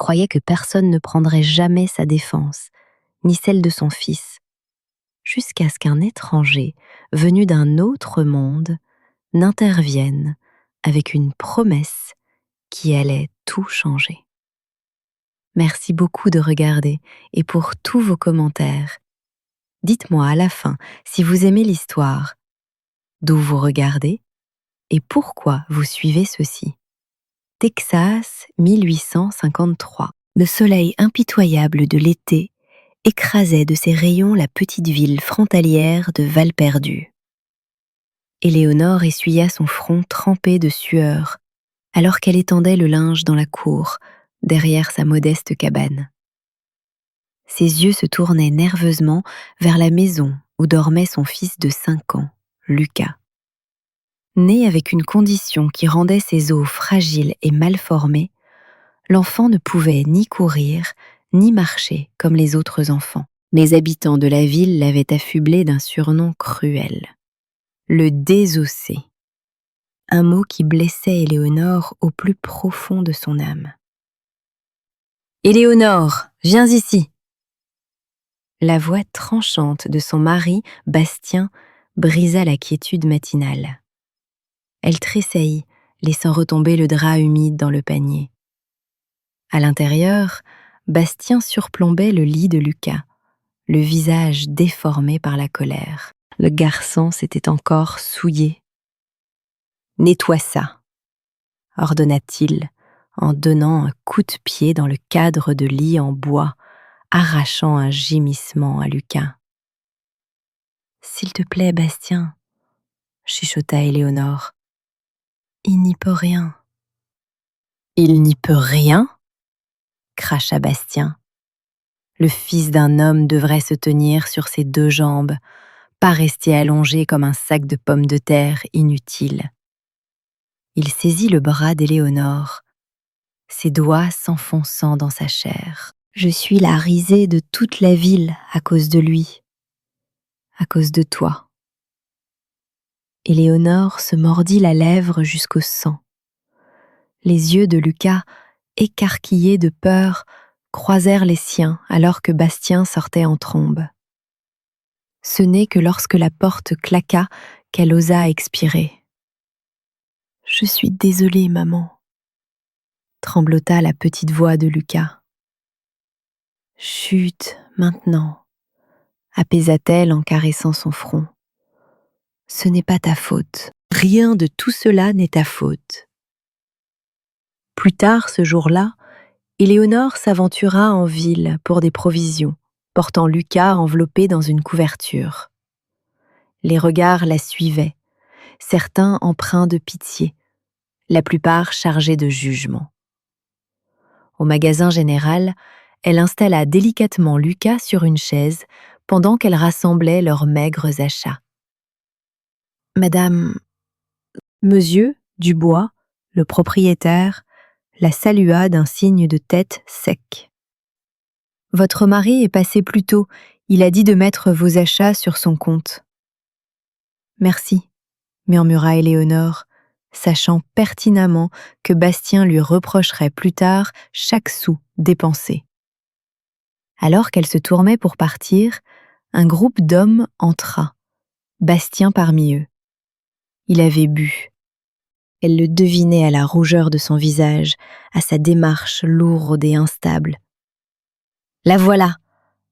croyait que personne ne prendrait jamais sa défense, ni celle de son fils, jusqu'à ce qu'un étranger, venu d'un autre monde, n'intervienne avec une promesse qui allait tout changer. Merci beaucoup de regarder et pour tous vos commentaires. Dites-moi à la fin si vous aimez l'histoire, d'où vous regardez et pourquoi vous suivez ceci. Texas, 1853. Le soleil impitoyable de l'été écrasait de ses rayons la petite ville frontalière de Valperdu. Éléonore essuya son front trempé de sueur alors qu'elle étendait le linge dans la cour, derrière sa modeste cabane. Ses yeux se tournaient nerveusement vers la maison où dormait son fils de 5 ans, Lucas. Né avec une condition qui rendait ses os fragiles et mal formés, l'enfant ne pouvait ni courir, ni marcher comme les autres enfants. Les habitants de la ville l'avaient affublé d'un surnom cruel, le désossé, un mot qui blessait Éléonore au plus profond de son âme. « Éléonore, viens ici !» La voix tranchante de son mari, Bastien, brisa la quiétude matinale. Elle tressaillit, laissant retomber le drap humide dans le panier. À l'intérieur, Bastien surplombait le lit de Lucas, le visage déformé par la colère. Le garçon s'était encore souillé. « Nettoie ça !» ordonna-t-il, en donnant un coup de pied dans le cadre de lit en bois, arrachant un gémissement à Lucas. « S'il te plaît, Bastien, » chuchota Éléonore. « Il n'y peut rien. »« Il n'y peut rien ?» cracha Bastien. Le fils d'un homme devrait se tenir sur ses 2 jambes, pas rester allongé comme un sac de pommes de terre inutile. Il saisit le bras d'Éléonore, ses doigts s'enfonçant dans sa chair. « Je suis la risée de toute la ville à cause de lui, à cause de toi. » Éléonore se mordit la lèvre jusqu'au sang. Les yeux de Lucas, écarquillés de peur, croisèrent les siens alors que Bastien sortait en trombe. Ce n'est que lorsque la porte claqua qu'elle osa expirer. « Je suis désolée, maman », tremblota la petite voix de Lucas. « Chut, maintenant », apaisa-t-elle en caressant son front. « Ce n'est pas ta faute. Rien de tout cela n'est ta faute. » Plus tard ce jour-là, Éléonore s'aventura en ville pour des provisions, portant Lucas enveloppé dans une couverture. Les regards la suivaient, certains empreints de pitié, la plupart chargés de jugement. Au magasin général, elle installa délicatement Lucas sur une chaise pendant qu'elle rassemblait leurs maigres achats. « Madame, Monsieur Dubois, le propriétaire, la salua d'un signe de tête sec. « Votre mari est passé plus tôt, il a dit de mettre vos achats sur son compte. »« Merci, » murmura Éléonore, sachant pertinemment que Bastien lui reprocherait plus tard chaque sou dépensé. Alors qu'elle se tournait pour partir, un groupe d'hommes entra, Bastien parmi eux. Il avait bu. Elle le devinait à la rougeur de son visage, à sa démarche lourde et instable. « La voilà !»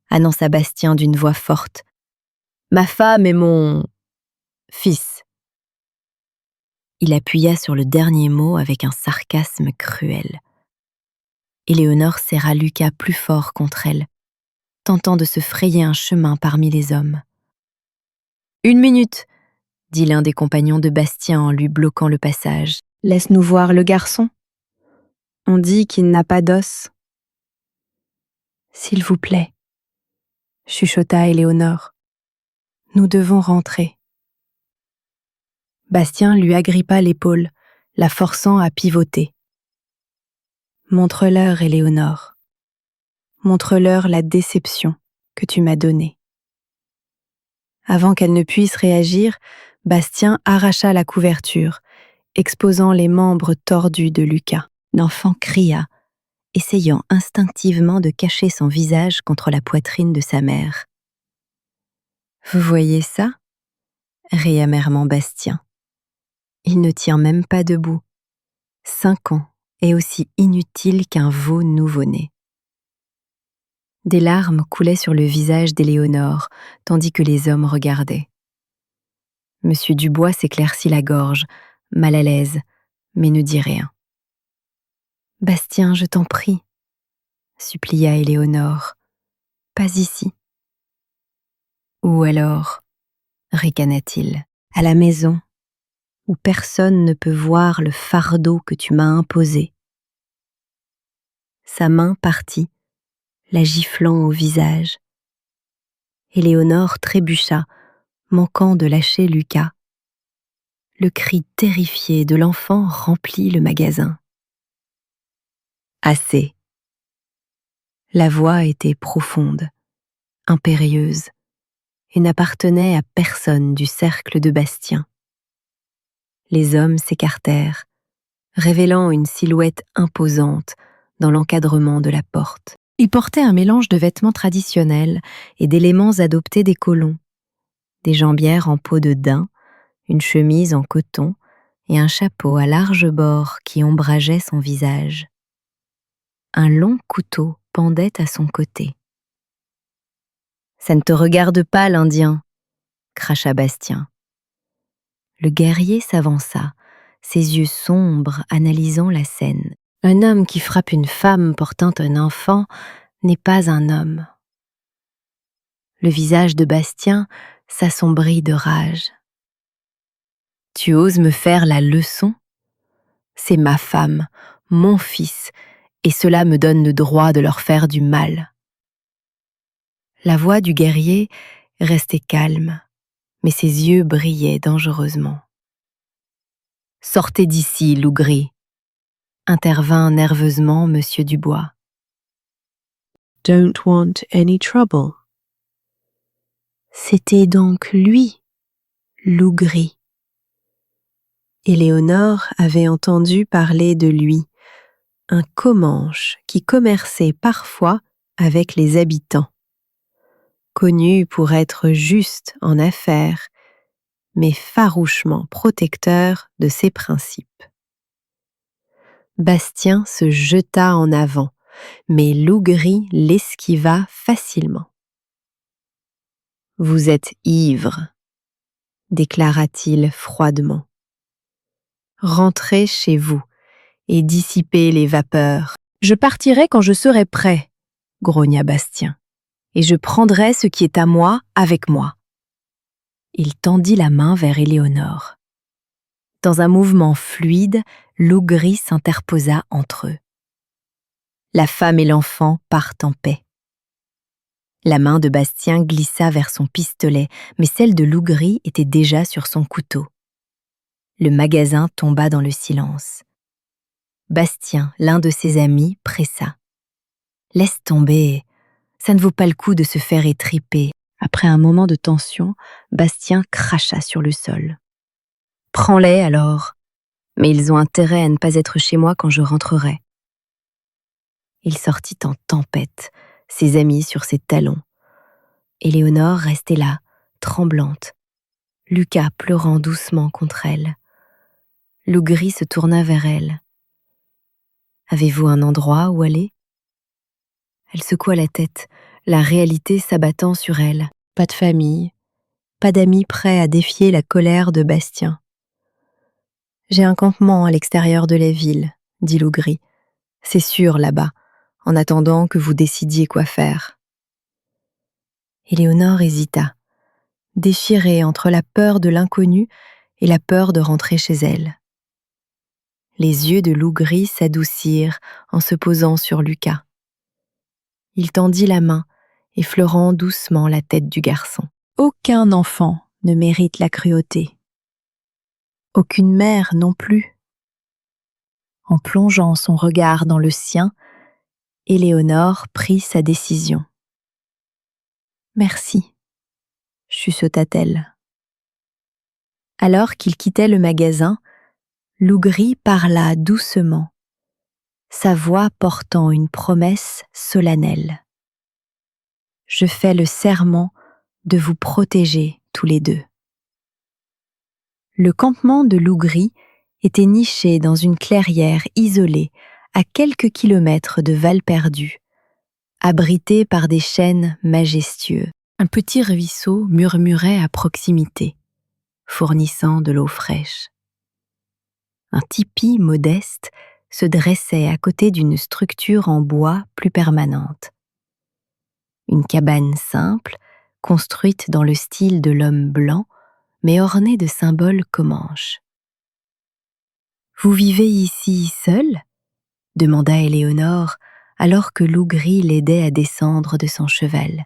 annonça Bastien d'une voix forte. « Ma femme et mon... fils. » Il appuya sur le dernier mot avec un sarcasme cruel. Éléonore serra Lucas plus fort contre elle, tentant de se frayer un chemin parmi les hommes. « 1 minute !» dit l'un des compagnons de Bastien en lui bloquant le passage. « Laisse-nous voir le garçon. On dit qu'il n'a pas d'os. »« S'il vous plaît, » chuchota Éléonore. « Nous devons rentrer. » Bastien lui agrippa l'épaule, la forçant à pivoter. « Montre-leur, Éléonore. Montre-leur la déception que tu m'as donnée. » Avant qu'elle ne puisse réagir, Bastien arracha la couverture, exposant les membres tordus de Lucas. L'enfant cria essayant instinctivement de cacher son visage contre la poitrine de sa mère. « Vous voyez ça » rit amèrement Bastien. Il ne tient même pas debout. 5 ans est aussi inutile qu'un veau nouveau-né. Des larmes coulaient sur le visage d'Éléonore, tandis que les hommes regardaient. Monsieur Dubois s'éclaircit la gorge, mal à l'aise, mais ne dit rien. « Bastien, je t'en prie, » supplia Éléonore, « pas ici. »« Ou alors, » ricana-t-il, « à la maison, où personne ne peut voir le fardeau que tu m'as imposé. » Sa main partit, la giflant au visage. Éléonore trébucha, manquant de lâcher Lucas. Le cri terrifié de l'enfant remplit le magasin. Assez. La voix était profonde, impérieuse, et n'appartenait à personne du cercle de Bastien. Les hommes s'écartèrent, révélant une silhouette imposante dans l'encadrement de la porte. Il portait un mélange de vêtements traditionnels et d'éléments adoptés des colons, des jambières en peau de daim, une chemise en coton et un chapeau à larges bords qui ombrageait son visage. Un long couteau pendait à son côté. « Ça ne te regarde pas, l'Indien » cracha Bastien. Le guerrier s'avança, ses yeux sombres analysant la scène. Un homme qui frappe une femme portant un enfant n'est pas un homme. Le visage de Bastien s'assombrit de rage. « Tu oses me faire la leçon ? C'est ma femme, mon fils, et cela me donne le droit de leur faire du mal. » La voix du guerrier restait calme, mais ses yeux brillaient dangereusement. « Sortez d'ici, loup gris !» intervint nerveusement Monsieur Dubois. « Don't want any trouble. » C'était donc lui, loup gris. Éléonore avait entendu parler de lui, un comanche qui commerçait parfois avec les habitants. Connu pour être juste en affaires, mais farouchement protecteur de ses principes. Bastien se jeta en avant, mais loup gris l'esquiva facilement. « Vous êtes ivre, » déclara-t-il froidement. « Rentrez chez vous et dissipez les vapeurs. »« Je partirai quand je serai prêt, » grogna Bastien, « et je prendrai ce qui est à moi avec moi. » Il tendit la main vers Éléonore. Dans un mouvement fluide, loup gris s'interposa entre eux. La femme et l'enfant partent en paix. La main de Bastien glissa vers son pistolet, mais celle de loup gris était déjà sur son couteau. Le magasin tomba dans le silence. Bastien, l'un de ses amis, pressa. « Laisse tomber, ça ne vaut pas le coup de se faire étriper. » Après un moment de tension, Bastien cracha sur le sol. « Prends-les alors, mais ils ont intérêt à ne pas être chez moi quand je rentrerai. » Il sortit en tempête, ses amis sur ses talons. Éléonore restait là, tremblante. Lucas pleurant doucement contre elle. Loup gris se tourna vers elle. « Avez-vous un endroit où aller ?» Elle secoua la tête, la réalité s'abattant sur elle. Pas de famille, pas d'amis prêts à défier la colère de Bastien. « J'ai un campement à l'extérieur de la ville, » dit loup gris. « C'est sûr là-bas, en attendant que vous décidiez quoi faire. » Éléonore hésita, déchirée entre la peur de l'inconnu et la peur de rentrer chez elle. Les yeux de loup gris s'adoucirent en se posant sur Lucas. Il tendit la main, effleurant doucement la tête du garçon. Aucun enfant ne mérite la cruauté. Aucune mère non plus. En plongeant son regard dans le sien, Éléonore prit sa décision. « Merci », chuchota-t-elle. Alors qu'il quittait le magasin, loup gris parla doucement, sa voix portant une promesse solennelle. Je fais le serment de vous protéger tous les deux. Le campement de loup gris était niché dans une clairière isolée à quelques kilomètres de Valperdu, abrité par des chênes majestueux. Un petit ruisseau murmurait à proximité, fournissant de l'eau fraîche. Un tipi modeste se dressait à côté d'une structure en bois plus permanente. Une cabane simple, construite dans le style de l'homme blanc, mais ornée de symboles comanches. « Vous vivez ici seul ?» demanda Éléonore, alors que Loup Gris l'aidait à descendre de son cheval.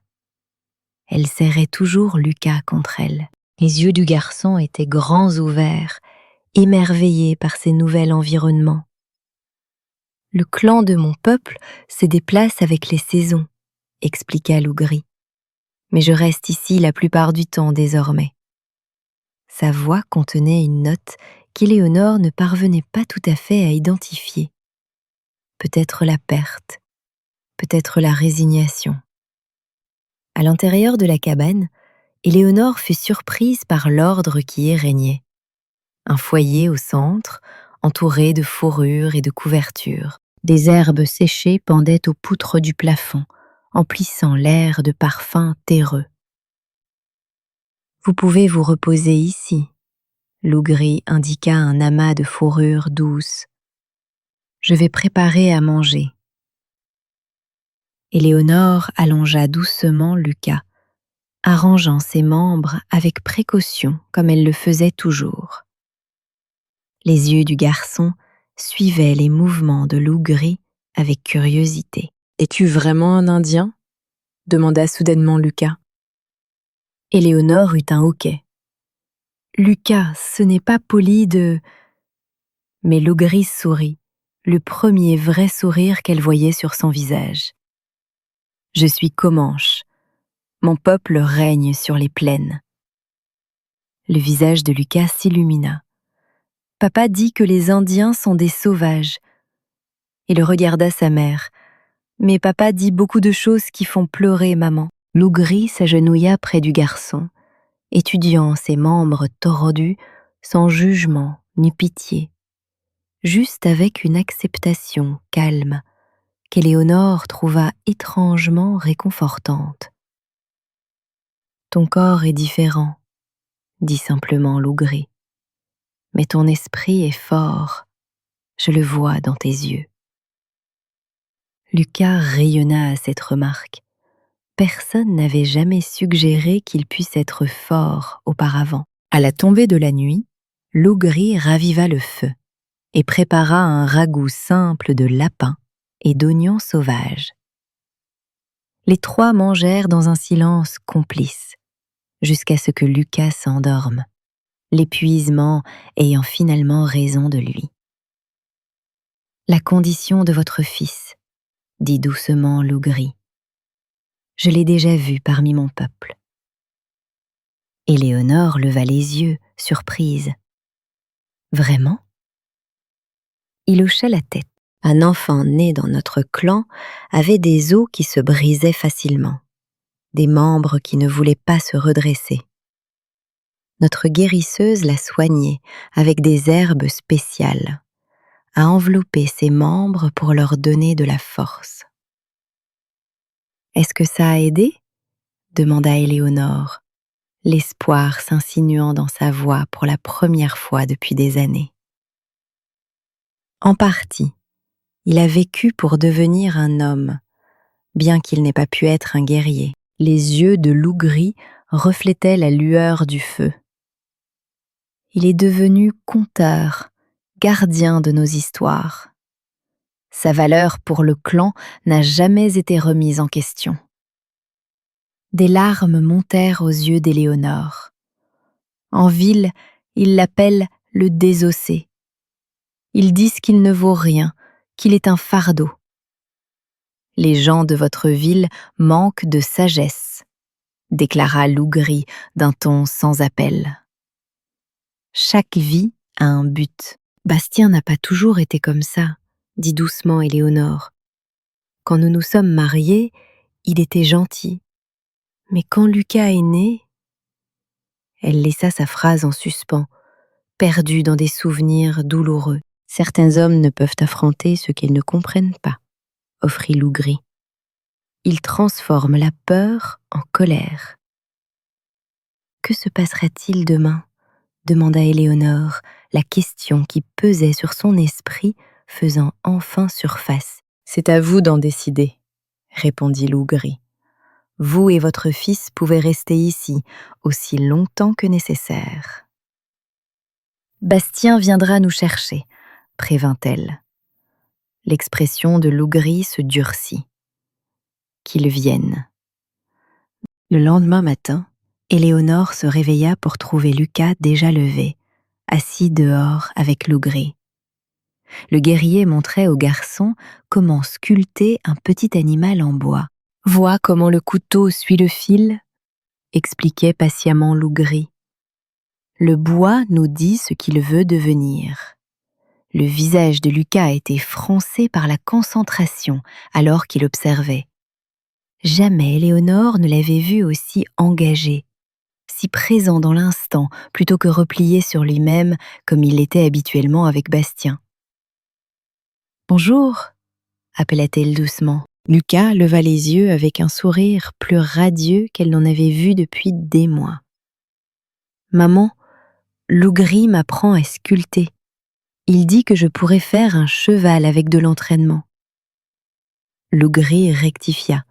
Elle serrait toujours Lucas contre elle. Les yeux du garçon étaient grands ouverts, émerveillés par ces nouveaux environnements. « Le clan de mon peuple se déplace avec les saisons, » expliqua Loup Gris. « Mais je reste ici la plupart du temps désormais. » Sa voix contenait une note qu'Éléonore ne parvenait pas tout à fait à identifier. Peut-être la perte, peut-être la résignation. À l'intérieur de la cabane, Éléonore fut surprise par l'ordre qui y régnait. Un foyer au centre, entouré de fourrures et de couvertures. Des herbes séchées pendaient aux poutres du plafond, emplissant l'air de parfums terreux. « Vous pouvez vous reposer ici », Loup Gris indiqua un amas de fourrures douces. « Je vais préparer à manger. » Éléonore allongea doucement Lucas, arrangeant ses membres avec précaution comme elle le faisait toujours. Les yeux du garçon suivaient les mouvements de Loup Gris avec curiosité. « Es-tu vraiment un Indien ?» demanda soudainement Lucas. Éléonore eut un hoquet. « Lucas, ce n'est pas poli de... » Mais Loup Gris sourit, le premier vrai sourire qu'elle voyait sur son visage. « Je suis Comanche. Mon peuple règne sur les plaines. » Le visage de Lucas s'illumina. « Papa dit que les Indiens sont des sauvages. » Il regarda sa mère. « Mais papa dit beaucoup de choses qui font pleurer maman. » Loup Gris s'agenouilla près du garçon, étudiant ses membres tordus sans jugement ni pitié, juste avec une acceptation calme qu'Éléonore trouva étrangement réconfortante. « Ton corps est différent, » dit simplement Loup Gris, « mais ton esprit est fort, je le vois dans tes yeux. » Lucas rayonna à cette remarque. Personne n'avait jamais suggéré qu'il puisse être fort auparavant. À la tombée de la nuit, Loup Gris raviva le feu et prépara un ragoût simple de lapin et d'oignons sauvages. Les trois mangèrent dans un silence complice, jusqu'à ce que Lucas s'endorme, l'épuisement ayant finalement raison de lui. « La condition de votre fils, » dit doucement Loup Gris. « Je l'ai déjà vu parmi mon peuple. » Éléonore leva les yeux, surprise. « Vraiment ?» Il hocha la tête. Un enfant né dans notre clan avait des os qui se brisaient facilement, des membres qui ne voulaient pas se redresser. Notre guérisseuse l'a soigné avec des herbes spéciales, a enveloppé ses membres pour leur donner de la force. « Est-ce que ça a aidé ?» demanda Éléonore, l'espoir s'insinuant dans sa voix pour la première fois depuis des années. « En partie. Il a vécu pour devenir un homme, bien qu'il n'ait pas pu être un guerrier. » Les yeux de Loup Gris reflétaient la lueur du feu. « Il est devenu conteur, gardien de nos histoires. Sa valeur pour le clan n'a jamais été remise en question. » Des larmes montèrent aux yeux d'Éléonore. En ville, ils l'appellent le désossé. Ils disent qu'il ne vaut rien, qu'il est un fardeau. Les gens de votre ville manquent de sagesse, déclara Loup Gris d'un ton sans appel. Chaque vie a un but. Bastien n'a pas toujours été comme ça, dit doucement Éléonore. Quand nous nous sommes mariés, il était gentil. Mais quand Lucas est né... Elle laissa sa phrase en suspens, perdue dans des souvenirs douloureux. Certains hommes ne peuvent affronter ce qu'ils ne comprennent pas, offrit Lougri. Ils transforment la peur en colère. Que se passera-t-il demain ? Demanda Éléonore, la question qui pesait sur son esprit faisant enfin surface. C'est à vous d'en décider, répondit Lougri. Vous et votre fils pouvez rester ici aussi longtemps que nécessaire. Bastien viendra nous chercher, prévint-elle. L'expression de Lougri se durcit. Qu'il vienne. Le lendemain matin, Éléonore se réveilla pour trouver Lucas déjà levé, assis dehors avec Lougri. Le guerrier montrait au garçon comment sculpter un petit animal en bois. « Vois comment le couteau suit le fil » expliquait patiemment Lougri. Le bois nous dit ce qu'il veut devenir. Le visage de Lucas était froncé par la concentration alors qu'il observait. Jamais Éléonore ne l'avait vu aussi engagé, si présent dans l'instant plutôt que replié sur lui-même comme il l'était habituellement avec Bastien. « Bonjour » appela-t-elle doucement. Lucas leva les yeux avec un sourire plus radieux qu'elle n'en avait vu depuis des mois. « Maman, Lougri m'apprend à sculpter. Il dit que je pourrais faire un cheval avec de l'entraînement. » Lougri rectifia,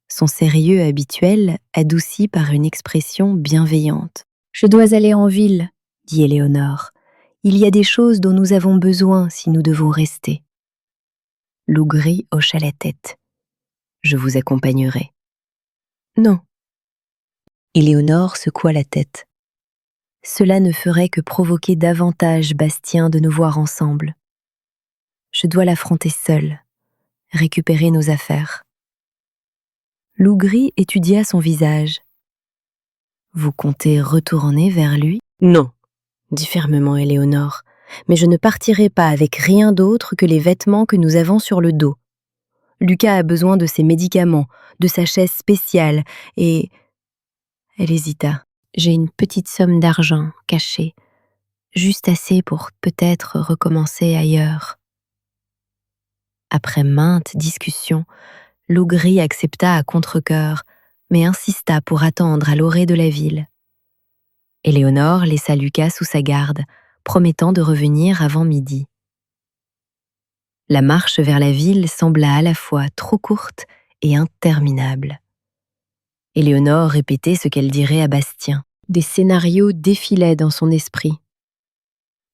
son sérieux habituel adouci par une expression bienveillante. « Je dois aller en ville, » dit Éléonore. « Il y a des choses dont nous avons besoin si nous devons rester. » Lougri hocha la tête. « Je vous accompagnerai. »« Non. » Éléonore secoua la tête. Cela ne ferait que provoquer davantage Bastien de nous voir ensemble. Je dois l'affronter seule, récupérer nos affaires. Lougri étudia son visage. « Vous comptez retourner vers lui ?»« Non, » dit fermement Éléonore, « mais je ne partirai pas avec rien d'autre que les vêtements que nous avons sur le dos. Lucas a besoin de ses médicaments, de sa chaise spéciale, et... » Elle hésita. « J'ai une petite somme d'argent cachée, juste assez pour peut-être recommencer ailleurs. » Après maintes discussions, Lougri accepta à contre-cœur, mais insista pour attendre à l'orée de la ville. Éléonore laissa Lucas sous sa garde, promettant de revenir avant midi. La marche vers la ville sembla à la fois trop courte et interminable. Éléonore répétait ce qu'elle dirait à Bastien. Des scénarios défilaient dans son esprit.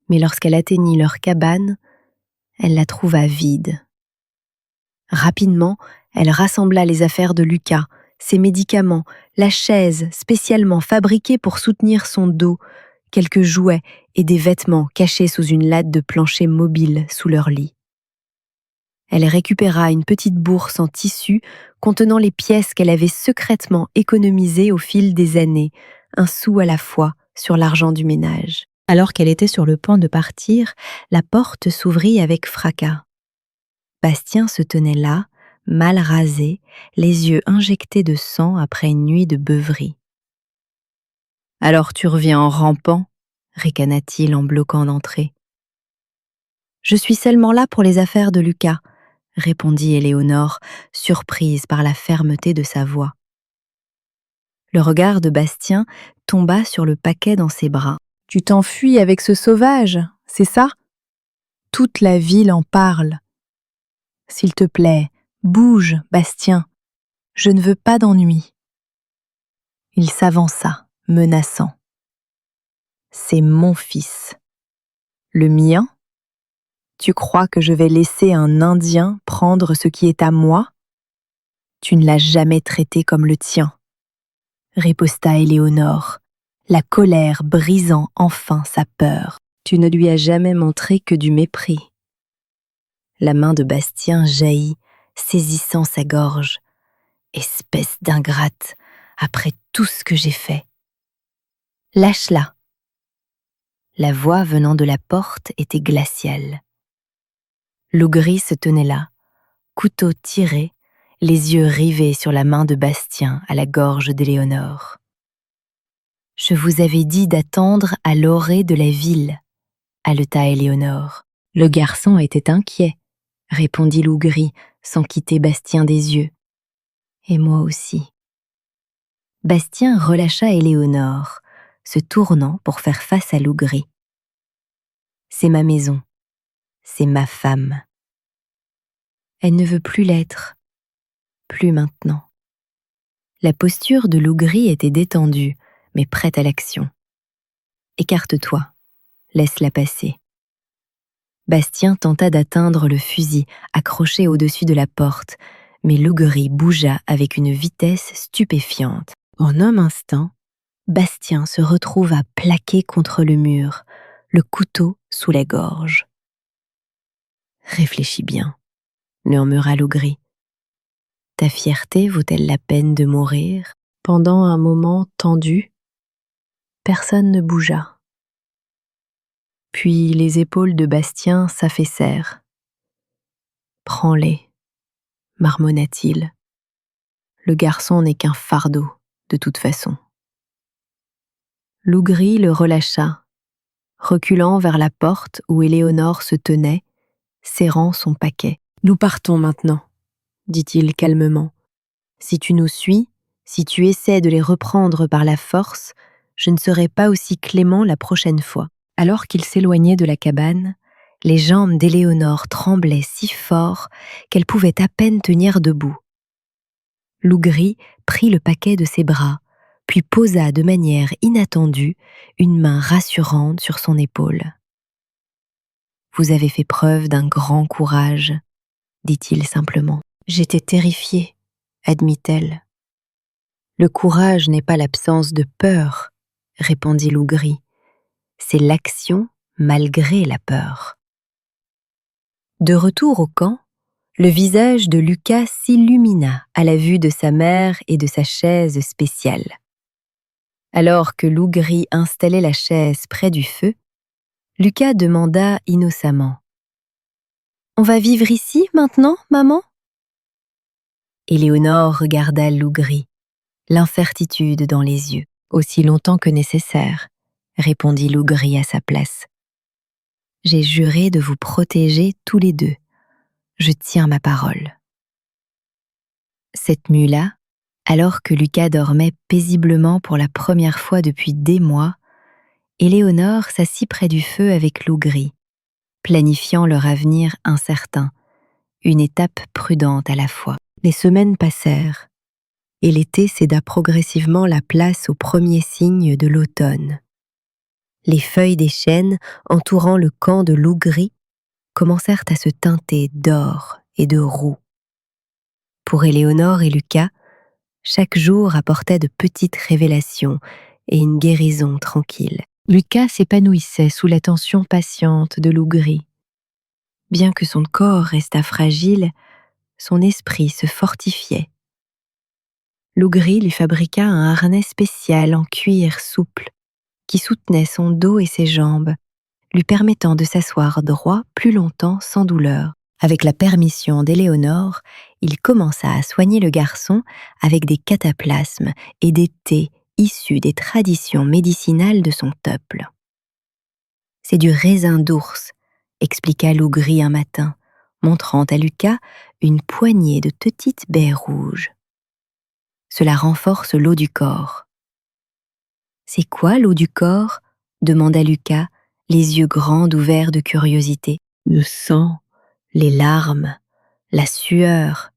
Mais lorsqu'elle atteignit leur cabane, elle la trouva vide. Rapidement, elle rassembla les affaires de Lucas, ses médicaments, la chaise spécialement fabriquée pour soutenir son dos, quelques jouets et des vêtements cachés sous une latte de plancher mobile sous leur lit. Elle récupéra une petite bourse en tissu contenant les pièces qu'elle avait secrètement économisées au fil des années, un sou à la fois, sur l'argent du ménage. Alors qu'elle était sur le point de partir, la porte s'ouvrit avec fracas. Bastien se tenait là, mal rasé, les yeux injectés de sang après une nuit de beuverie. « Alors tu reviens en rampant » ricana-t-il en bloquant l'entrée. « Je suis seulement là pour les affaires de Lucas » répondit Éléonore, surprise par la fermeté de sa voix. Le regard de Bastien tomba sur le paquet dans ses bras. « Tu t'enfuis avec ce sauvage, c'est ça ? Toute la ville en parle. S'il te plaît, bouge, Bastien. Je ne veux pas d'ennui. » Il s'avança, menaçant. « C'est mon fils. »« Le mien ? Tu crois que je vais laisser un Indien prendre ce qui est à moi ? Tu ne l'as jamais traité comme le tien. » riposta Éléonore, la colère brisant enfin sa peur. « Tu ne lui as jamais montré que du mépris. » La main de Bastien jaillit, saisissant sa gorge. « Espèce d'ingrate, après tout ce que j'ai fait. »« Lâche-la !» La voix venant de la porte était glaciale. Lougri se tenait là, couteau tiré, les yeux rivés sur la main de Bastien à la gorge d'Éléonore. « Je vous avais dit d'attendre à l'orée de la ville, » haleta Éléonore. Le garçon était inquiet, répondit Lougri sans quitter Bastien des yeux. Et moi aussi. Bastien relâcha Éléonore, se tournant pour faire face à Lougri. C'est ma maison, c'est ma femme. Elle ne veut plus l'être, plus maintenant. La posture de Lougri était détendue, mais prête à l'action. Écarte-toi, laisse-la passer. Bastien tenta d'atteindre le fusil accroché au-dessus de la porte, mais Lougri bougea avec une vitesse stupéfiante. En un instant, Bastien se retrouva plaqué contre le mur, le couteau sous la gorge. « Réfléchis bien, » murmura Lougri. « Ta fierté vaut-elle la peine de mourir ?» Pendant un moment tendu, personne ne bougea. Puis les épaules de Bastien s'affaissèrent. « Prends-les, » marmonna-t-il. « Le garçon n'est qu'un fardeau, de toute façon. » Lougri le relâcha, reculant vers la porte où Éléonore se tenait, serrant son paquet. « Nous partons maintenant, » dit-il calmement. « Si tu nous suis, si tu essaies de les reprendre par la force, je ne serai pas aussi clément la prochaine fois. » Alors qu'il s'éloignait de la cabane, les jambes d'Éléonore tremblaient si fort qu'elle pouvait à peine tenir debout. Lougri prit le paquet de ses bras, puis posa de manière inattendue une main rassurante sur son épaule. « Vous avez fait preuve d'un grand courage, » dit-il simplement. « J'étais terrifiée, » admit-elle. « Le courage n'est pas l'absence de peur, » répondit Lougri. « C'est l'action malgré la peur. » De retour au camp, le visage de Lucas s'illumina à la vue de sa mère et de sa chaise spéciale. Alors que Lougri installait la chaise près du feu, Lucas demanda innocemment : « On va vivre ici maintenant, maman ?» Éléonore regarda Lougri, l'incertitude dans les yeux. « Aussi longtemps que nécessaire, » répondit Lougri à sa place. « J'ai juré de vous protéger tous les deux. Je tiens ma parole. » Cette nuit-là, alors que Lucas dormait paisiblement pour la première fois depuis des mois, Éléonore s'assit près du feu avec Lougri, planifiant leur avenir incertain, une étape prudente à la fois. Les semaines passèrent, et l'été céda progressivement la place aux premiers signes de l'automne. Les feuilles des chênes entourant le camp de Lougri commencèrent à se teinter d'or et de roux. Pour Éléonore et Lucas, chaque jour apportait de petites révélations et une guérison tranquille. Lucas s'épanouissait sous l'attention patiente de Lougri. Bien que son corps restât fragile, son esprit se fortifiait. Lougri lui fabriqua un harnais spécial en cuir souple qui soutenait son dos et ses jambes, lui permettant de s'asseoir droit plus longtemps sans douleur. Avec la permission d'Éléonore, il commença à soigner le garçon avec des cataplasmes et des thés issus des traditions médicinales de son peuple. « C'est du raisin d'ours », expliqua Lougri un matin, montrant à Lucas une poignée de petites baies rouges. « Cela renforce l'eau du corps. »« C'est quoi l'eau du corps ?» demanda Lucas, les yeux grands ouverts de curiosité. « Le sang, les larmes, la sueur, »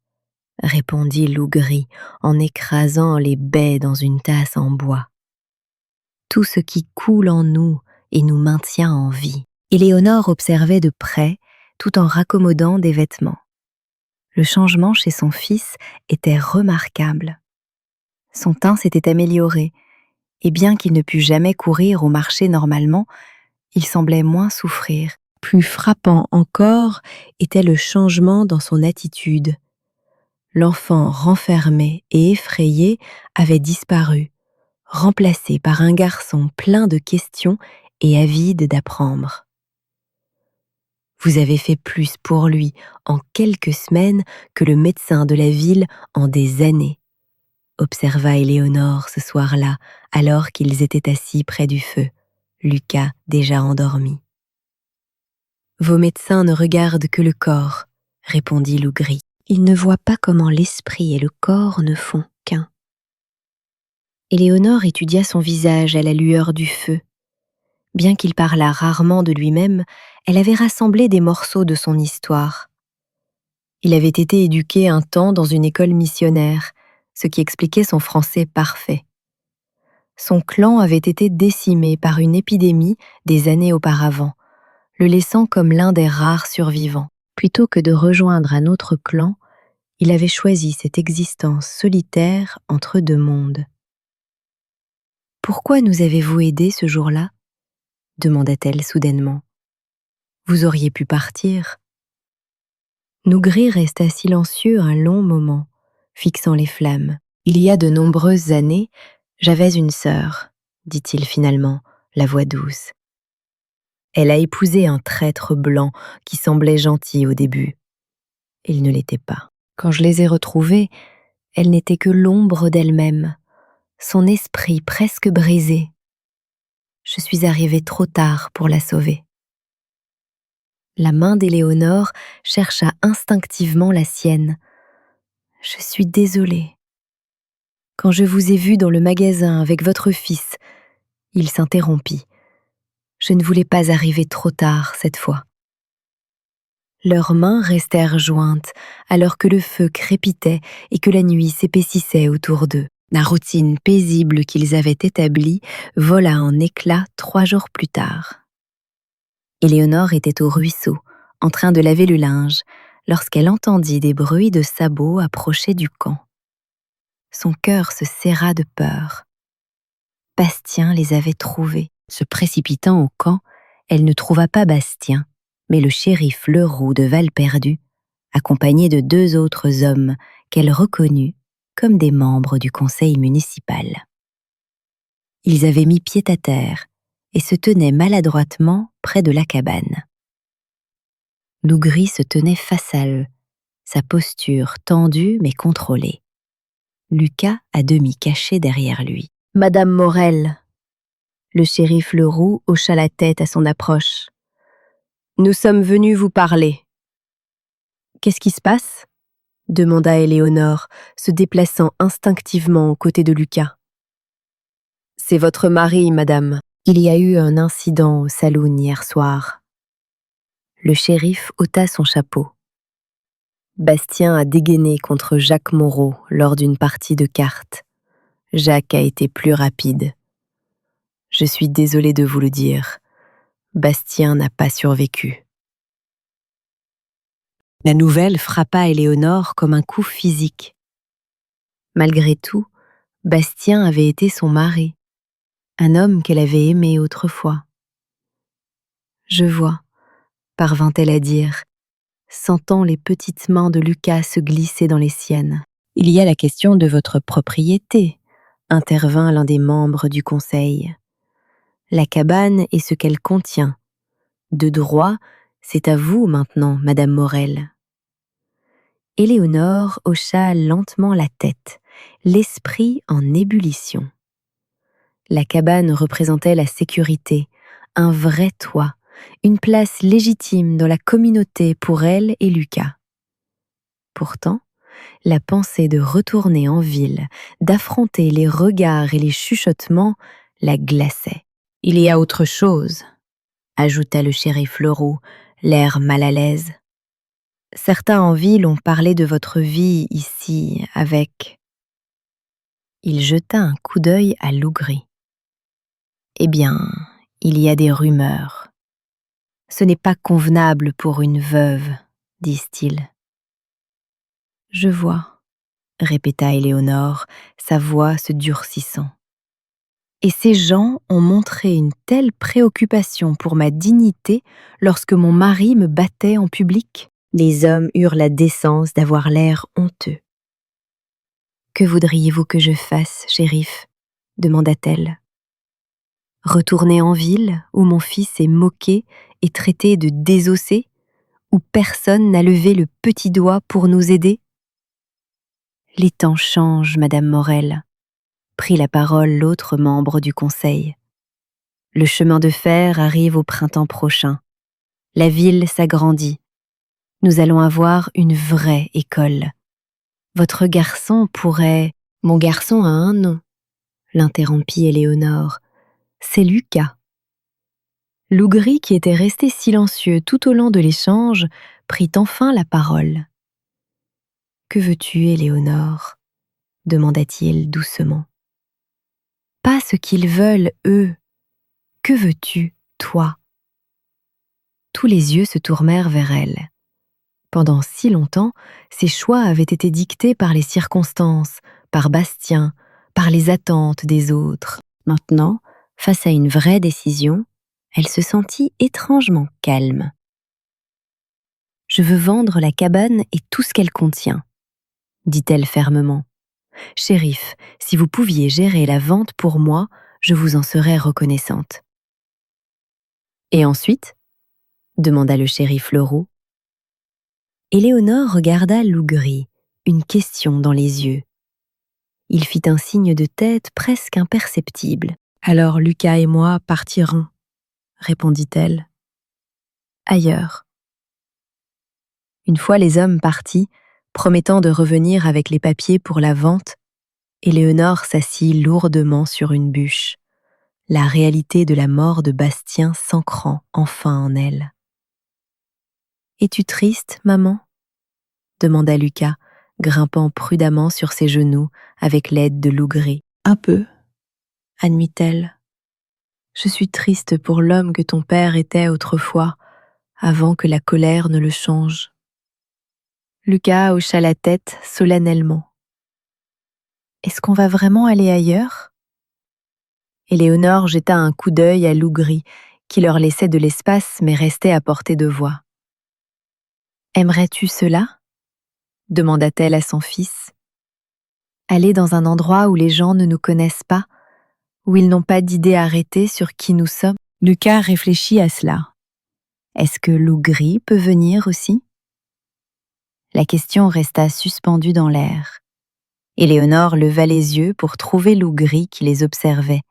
répondit Lougri en écrasant les baies dans une tasse en bois. « Tout ce qui coule en nous et nous maintient en vie. » Éléonore observait de près tout en raccommodant des vêtements. Le changement chez son fils était remarquable. Son teint s'était amélioré, et bien qu'il ne pût jamais courir au marché normalement, il semblait moins souffrir. Plus frappant encore était le changement dans son attitude. L'enfant renfermé et effrayé avait disparu, remplacé par un garçon plein de questions et avide d'apprendre. Vous avez fait plus pour lui en quelques semaines que le médecin de la ville en des années, observa Éléonore ce soir-là, alors qu'ils étaient assis près du feu, Lucas déjà endormi. Vos médecins ne regardent que le corps, répondit Lougri. Ils ne voient pas comment l'esprit et le corps ne font qu'un. Éléonore étudia son visage à la lueur du feu. Bien qu'il parlât rarement de lui-même, elle avait rassemblé des morceaux de son histoire. Il avait été éduqué un temps dans une école missionnaire, ce qui expliquait son français parfait. Son clan avait été décimé par une épidémie des années auparavant, le laissant comme l'un des rares survivants. Plutôt que de rejoindre un autre clan, il avait choisi cette existence solitaire entre deux mondes. « Pourquoi nous avez-vous aidés ce jour-là » demanda-t-elle soudainement. « Vous auriez pu partir. » Lougri resta silencieux un long moment, fixant les flammes. « Il y a de nombreuses années, j'avais une sœur, dit-il finalement, la voix douce. Elle a épousé un traître blanc qui semblait gentil au début. Il ne l'était pas. Quand je les ai retrouvées, elle n'était que l'ombre d'elle-même, son esprit presque brisé. Je suis arrivée trop tard pour la sauver. » La main d'Éléonore chercha instinctivement la sienne. « Je suis désolée. Quand je vous ai vu dans le magasin avec votre fils, » il s'interrompit. « Je ne voulais pas arriver trop tard cette fois. » Leurs mains restèrent jointes alors que le feu crépitait et que la nuit s'épaississait autour d'eux. La routine paisible qu'ils avaient établie vola en éclats 3 jours plus tard. Éléonore était au ruisseau, en train de laver le linge, lorsqu'elle entendit des bruits de sabots approcher du camp. Son cœur se serra de peur. Bastien les avait trouvés. Se précipitant au camp, elle ne trouva pas Bastien, mais le shérif Leroux de Val-Perdu, accompagné de 2 autres hommes qu'elle reconnut comme des membres du conseil municipal. Ils avaient mis pied à terre et se tenaient maladroitement près de la cabane. Lougri se tenait face à eux, sa posture tendue mais contrôlée. Lucas à demi caché derrière lui. « Madame Morel !» Le shérif Leroux hocha la tête à son approche. « Nous sommes venus vous parler. »« Qu'est-ce qui se passe ?» demanda Éléonore, se déplaçant instinctivement aux côtés de Lucas. « C'est votre mari, madame. Il y a eu un incident au saloon hier soir. » Le shérif ôta son chapeau. Bastien a dégainé contre Jacques Moreau lors d'une partie de cartes. Jacques a été plus rapide. Je suis désolée de vous le dire. Bastien n'a pas survécu. La nouvelle frappa Éléonore comme un coup physique. Malgré tout, Bastien avait été son mari, un homme qu'elle avait aimé autrefois. « Je vois », parvint-elle à dire, sentant les petites mains de Lucas se glisser dans les siennes. « Il y a la question de votre propriété », intervint l'un des membres du conseil. « La cabane est ce qu'elle contient. De droit, c'est à vous maintenant, Madame Morel. » Éléonore hocha lentement la tête, l'esprit en ébullition. La cabane représentait la sécurité, un vrai toit, une place légitime dans la communauté pour elle et Lucas. Pourtant, la pensée de retourner en ville, d'affronter les regards et les chuchotements, la glaçait. « Il y a autre chose », ajouta le shérif Leroux, l'air mal à l'aise. « Certains en ville ont parlé de votre vie ici avec... » Il jeta un coup d'œil à Lougri. « Eh bien, il y a des rumeurs. Ce n'est pas convenable pour une veuve, disent-ils. »« Je vois, » répéta Éléonore, sa voix se durcissant. « Et ces gens ont montré une telle préoccupation pour ma dignité lorsque mon mari me battait en public. Les hommes eurent la décence d'avoir l'air honteux. »« Que voudriez-vous que je fasse, shérif ?» demanda-t-elle. « Retourner en ville où mon fils est moqué et traité de désossé, où personne n'a levé le petit doigt pour nous aider? Les temps changent, Madame Morel, prit la parole l'autre membre du conseil. Le chemin de fer arrive au printemps prochain. La ville s'agrandit. Nous allons avoir une vraie école. Votre garçon pourrait... Mon garçon a un nom, l'interrompit Éléonore. C'est Lucas. Lougri, qui était resté silencieux tout au long de l'échange, prit enfin la parole. Que veux-tu, Éléonore ? Demanda-t-il doucement. Pas ce qu'ils veulent, eux. Que veux-tu, toi ? Tous les yeux se tournèrent vers elle. Pendant si longtemps, ses choix avaient été dictés par les circonstances, par Bastien, par les attentes des autres. Maintenant, face à une vraie décision, elle se sentit étrangement calme. « Je veux vendre la cabane et tout ce qu'elle contient, » dit-elle fermement. « Shérif, si vous pouviez gérer la vente pour moi, je vous en serais reconnaissante. » « Et ensuite ?» demanda le shérif Leroux. Éléonore regarda Lougri, une question dans les yeux. Il fit un signe de tête presque imperceptible. « Alors Lucas et moi partirons, » répondit-elle. « Ailleurs. » Une fois les hommes partis, promettant de revenir avec les papiers pour la vente, Éléonore s'assit lourdement sur une bûche, la réalité de la mort de Bastien s'ancrant enfin en elle. « Es-tu triste, maman ?» demanda Lucas, grimpant prudemment sur ses genoux avec l'aide de Lougri. « Un peu, » admit-elle. « Je suis triste pour l'homme que ton père était autrefois, avant que la colère ne le change. » Lucas hocha la tête solennellement. « Est-ce qu'on va vraiment aller ailleurs ?» Éléonore jeta un coup d'œil à Lougri, qui leur laissait de l'espace mais restait à portée de voix. « Aimerais-tu cela ?» demanda-t-elle à son fils. « Aller dans un endroit où les gens ne nous connaissent pas, où ils n'ont pas d'idée arrêtée sur qui nous sommes ?» Lucas réfléchit à cela. « Est-ce que Lougri peut venir aussi ?» La question resta suspendue dans l'air. Éléonore leva les yeux pour trouver Lougri qui les observait,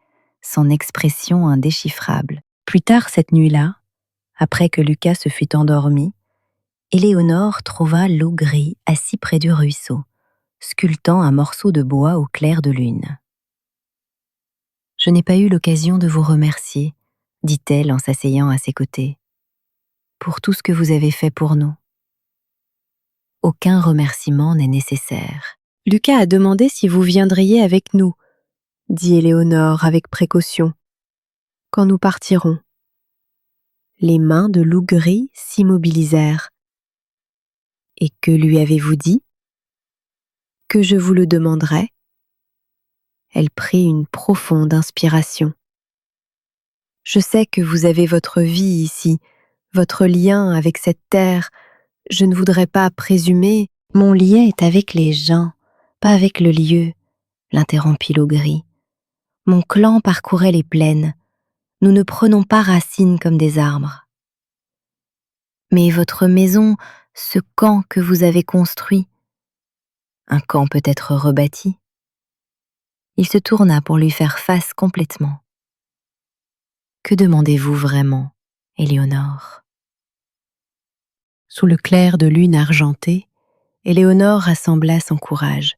son expression indéchiffrable. Plus tard cette nuit-là, après que Lucas se fut endormi, Éléonore trouva Lougri assis près du ruisseau, sculptant un morceau de bois au clair de lune. « Je n'ai pas eu l'occasion de vous remercier, » dit-elle en s'asseyant à ses côtés, « pour tout ce que vous avez fait pour nous. » Aucun remerciement n'est nécessaire. « Lucas a demandé si vous viendriez avec nous, » dit Éléonore avec précaution, « quand nous partirons. » Les mains de Lougri s'immobilisèrent. « Et que lui avez-vous dit ?»« Que je vous le demanderai. » Elle prit une profonde inspiration. « Je sais que vous avez votre vie ici, votre lien avec cette terre. Je ne voudrais pas présumer. »« Mon lien est avec les gens, pas avec le lieu, » l'interrompit Lougri. « Mon clan parcourait les plaines. Nous ne prenons pas racine comme des arbres. » « Mais votre maison, ce camp que vous avez construit, un camp peut être rebâti. » Il se tourna pour lui faire face complètement. « Que demandez-vous vraiment, Éléonore ?» Sous le clair de lune argentée, Éléonore rassembla son courage.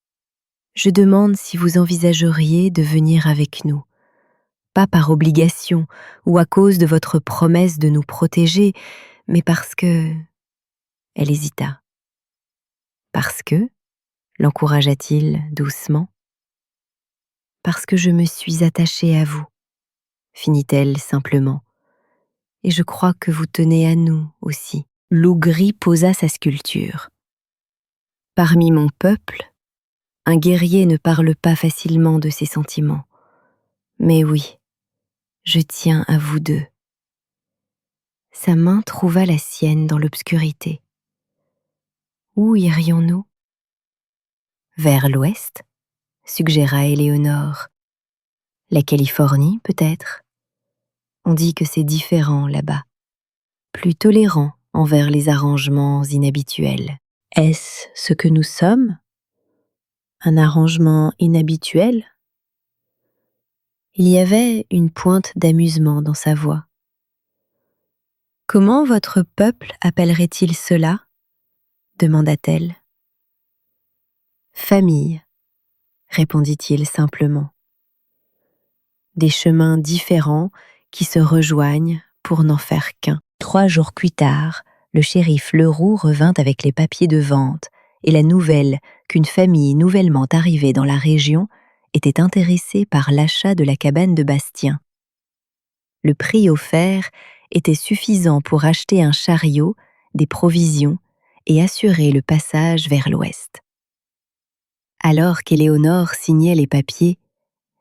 « Je demande si vous envisageriez de venir avec nous, pas par obligation ou à cause de votre promesse de nous protéger, mais parce que... » Elle hésita. « Parce que ?» l'encouragea-t-il doucement. « Parce que je me suis attachée à vous, » finit-elle simplement. « Et je crois que vous tenez à nous aussi. » Lougri posa sa sculpture. « Parmi mon peuple, un guerrier ne parle pas facilement de ses sentiments. Mais oui, je tiens à vous deux. » Sa main trouva la sienne dans l'obscurité. « Où irions-nous ?»« Vers l'ouest, » suggéra Éléonore. « La Californie, peut-être. On dit que c'est différent là-bas, plus tolérant envers les arrangements inhabituels. Est-ce ce que nous sommes? Un arrangement inhabituel? Il y avait une pointe d'amusement dans sa voix. Comment votre peuple appellerait-il cela? Demanda-t-elle. Famille, répondit-il simplement. Des chemins différents qui se rejoignent pour n'en faire qu'un. 3 jours plus tard, le shérif Leroux revint avec les papiers de vente et la nouvelle qu'une famille nouvellement arrivée dans la région était intéressée par l'achat de la cabane de Bastien. Le prix offert était suffisant pour acheter un chariot, des provisions et assurer le passage vers l'ouest. Alors qu'Éléonore signait les papiers,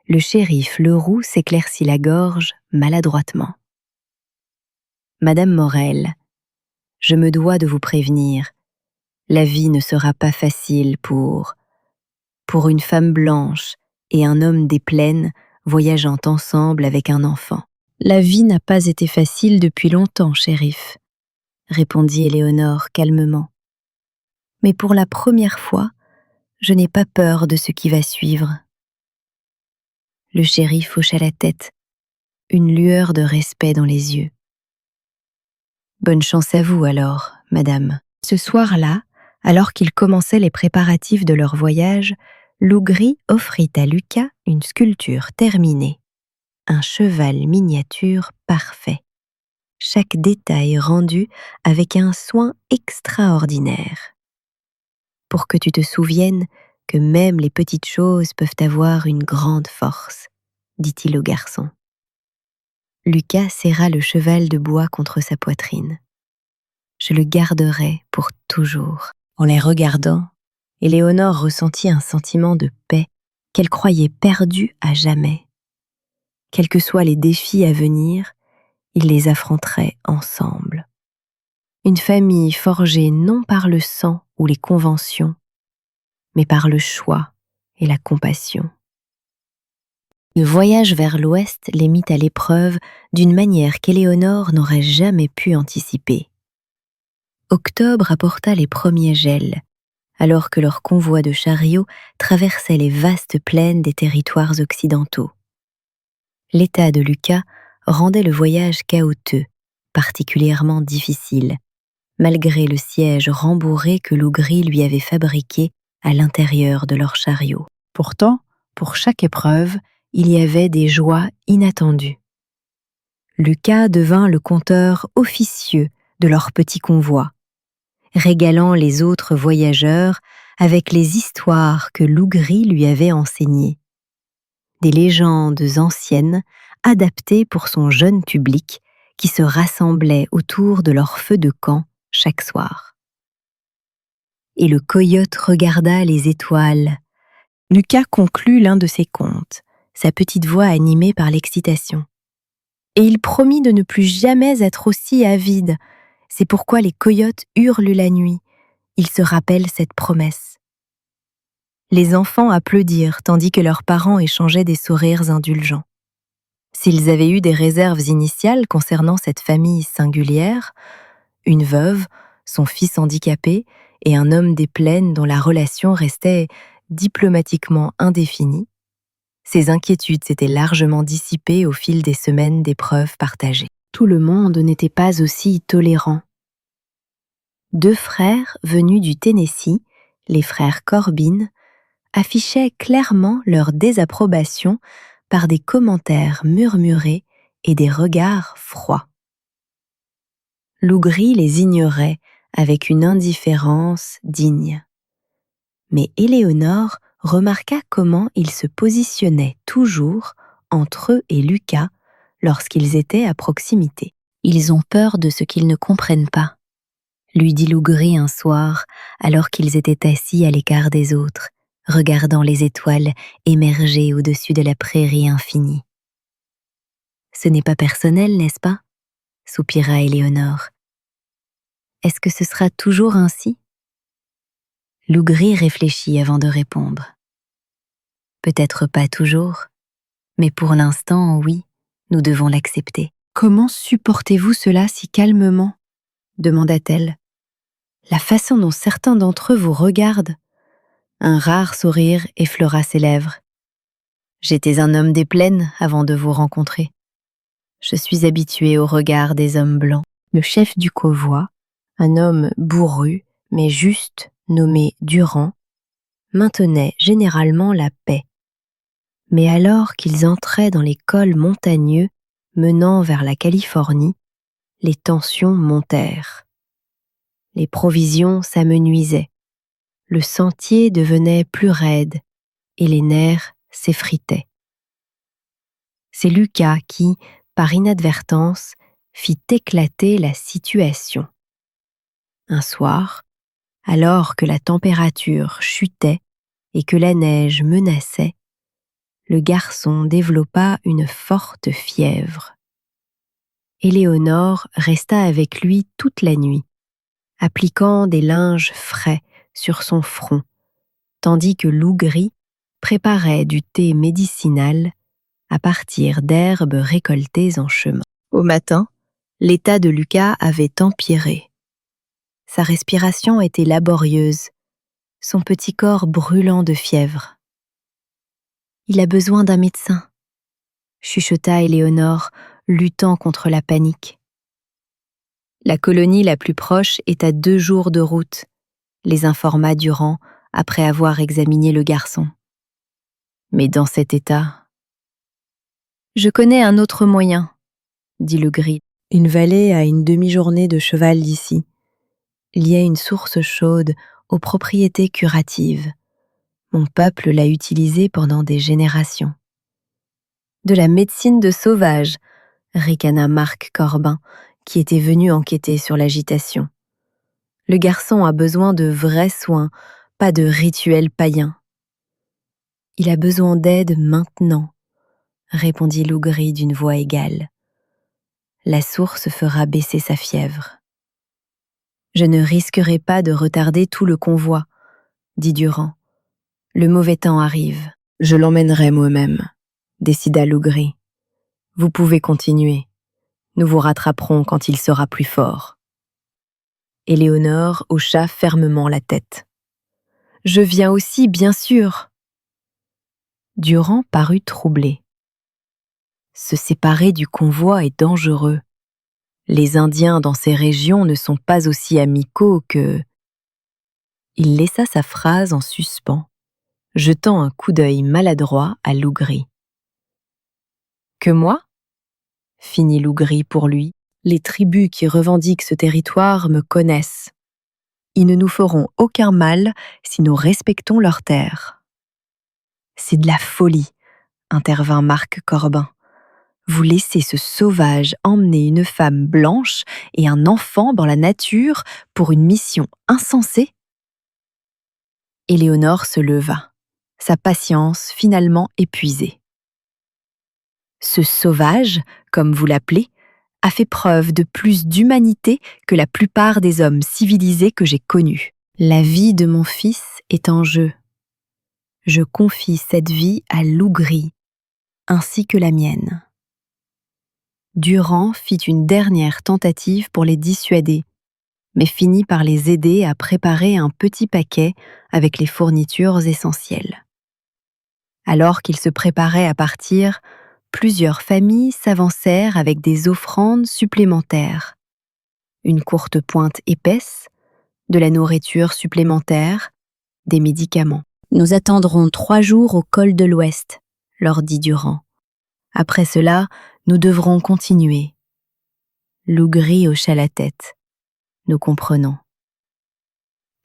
le shérif Leroux s'éclaircit la gorge maladroitement. « Madame Morel, je me dois de vous prévenir, la vie ne sera pas facile pour une femme blanche et un homme des plaines voyageant ensemble avec un enfant. » « La vie n'a pas été facile depuis longtemps, shérif, » répondit Éléonore calmement. « Mais pour la première fois, je n'ai pas peur de ce qui va suivre. » Le shérif hocha la tête, une lueur de respect dans les yeux. « Bonne chance à vous alors, madame. » Ce soir-là, alors qu'ils commençaient les préparatifs de leur voyage, Lougri offrit à Lucas une sculpture terminée, un cheval miniature parfait, chaque détail rendu avec un soin extraordinaire. « Pour que tu te souviennes que même les petites choses peuvent avoir une grande force, » dit-il au garçon. Lucas serra le cheval de bois contre sa poitrine. « Je le garderai pour toujours. » En les regardant, Éléonore ressentit un sentiment de paix qu'elle croyait perdu à jamais. Quels que soient les défis à venir, ils les affronteraient ensemble. Une famille forgée non par le sang ou les conventions, mais par le choix et la compassion. Le voyage vers l'ouest les mit à l'épreuve d'une manière qu'Éléonore n'aurait jamais pu anticiper. Octobre apporta les premiers gels, alors que leur convoi de chariots traversait les vastes plaines des territoires occidentaux. L'état de Lucas rendait le voyage chaotique, particulièrement difficile, malgré le siège rembourré que Lougri lui avait fabriqué à l'intérieur de leur chariot. Pourtant, pour chaque épreuve, il y avait des joies inattendues. Lucas devint le conteur officieux de leur petit convoi, régalant les autres voyageurs avec les histoires que Lougri lui avait enseignées. Des légendes anciennes adaptées pour son jeune public qui se rassemblait autour de leur feu de camp chaque soir. Et le coyote regarda les étoiles. Lucas conclut l'un de ses contes, sa petite voix animée par l'excitation. Et il promit de ne plus jamais être aussi avide. C'est pourquoi les coyotes hurlent la nuit. Ils se rappellent cette promesse. Les enfants applaudirent tandis que leurs parents échangeaient des sourires indulgents. S'ils avaient eu des réserves initiales concernant cette famille singulière, une veuve, son fils handicapé et un homme des plaines dont la relation restait diplomatiquement indéfinie, ces inquiétudes s'étaient largement dissipées au fil des semaines d'épreuves partagées. Tout le monde n'était pas aussi tolérant. 2 frères venus du Tennessee, les frères Corbin, affichaient clairement leur désapprobation par des commentaires murmurés et des regards froids. Lougri les ignorait avec une indifférence digne. Mais Éléonore remarqua comment ils se positionnaient toujours entre eux et Lucas lorsqu'ils étaient à proximité. « Ils ont peur de ce qu'ils ne comprennent pas », lui dit Lougri un soir alors qu'ils étaient assis à l'écart des autres, regardant les étoiles émerger au-dessus de la prairie infinie. « Ce n'est pas personnel, n'est-ce pas ?» soupira Éléonore. « Est-ce que ce sera toujours ainsi ?» Lougri réfléchit avant de répondre. « Peut-être pas toujours, mais pour l'instant, oui, nous devons l'accepter. » « Comment supportez-vous cela si calmement » demanda-t-elle. La façon dont certains d'entre eux vous regardent. Un rare sourire effleura ses lèvres. J'étais un homme des plaines avant de vous rencontrer. Je suis habitué au regard des hommes blancs. Le chef du convoi, un homme bourru, mais juste, nommé Durand, maintenait généralement la paix. Mais alors qu'ils entraient dans les cols montagneux menant vers la Californie, les tensions montèrent. Les provisions s'amenuisaient, le sentier devenait plus raide et les nerfs s'effritaient. C'est Lucas qui, par inadvertance, fit éclater la situation. Un soir, alors que la température chutait et que la neige menaçait, le garçon développa une forte fièvre. Éléonore resta avec lui toute la nuit, appliquant des linges frais sur son front, tandis que Lougri préparait du thé médicinal à partir d'herbes récoltées en chemin. Au matin, l'état de Lucas avait empiré. Sa respiration était laborieuse, son petit corps brûlant de fièvre. « Il a besoin d'un médecin », chuchota Éléonore, luttant contre la panique. La colonie la plus proche est à 2 jours de route, les informa Durand après avoir examiné le garçon. Mais dans cet état... Je connais un autre moyen, dit le gris. Une vallée à une demi-journée de cheval d'ici. Il y a une source chaude aux propriétés curatives. Mon peuple l'a utilisée pendant des générations. De la médecine de sauvage, ricana Marc Corbin, qui était venu enquêter sur l'agitation. Le garçon a besoin de vrais soins, pas de rituels païens. Il a besoin d'aide maintenant, répondit Lougri d'une voix égale. La source fera baisser sa fièvre. Je ne risquerai pas de retarder tout le convoi, dit Durand. Le mauvais temps arrive. Je l'emmènerai moi-même, décida Lougri. Vous pouvez continuer. Nous vous rattraperons quand il sera plus fort. Éléonore hocha fermement la tête. Je viens aussi, bien sûr. Durand parut troublé. Se séparer du convoi est dangereux. Les Indiens dans ces régions ne sont pas aussi amicaux que... Il laissa sa phrase en suspens, jetant un coup d'œil maladroit à Lougri. Que moi ? Finit Lougri pour lui. Les tribus qui revendiquent ce territoire me connaissent. Ils ne nous feront aucun mal si nous respectons leurs terres. C'est de la folie, intervint Marc Corbin. Vous laissez ce sauvage emmener une femme blanche et un enfant dans la nature pour une mission insensée ? Éléonore se leva, sa patience finalement épuisée. Ce sauvage, comme vous l'appelez, a fait preuve de plus d'humanité que la plupart des hommes civilisés que j'ai connus. La vie de mon fils est en jeu. Je confie cette vie à Lougri, ainsi que la mienne. Durand fit une dernière tentative pour les dissuader, mais finit par les aider à préparer un petit paquet avec les fournitures essentielles. Alors qu'ils se préparaient à partir, plusieurs familles s'avancèrent avec des offrandes supplémentaires. Une courte pointe épaisse, de la nourriture supplémentaire, des médicaments. Nous attendrons 3 jours au col de l'Ouest, leur dit Durand. Après cela, nous devrons continuer. Lougri hocha la tête. Nous comprenons.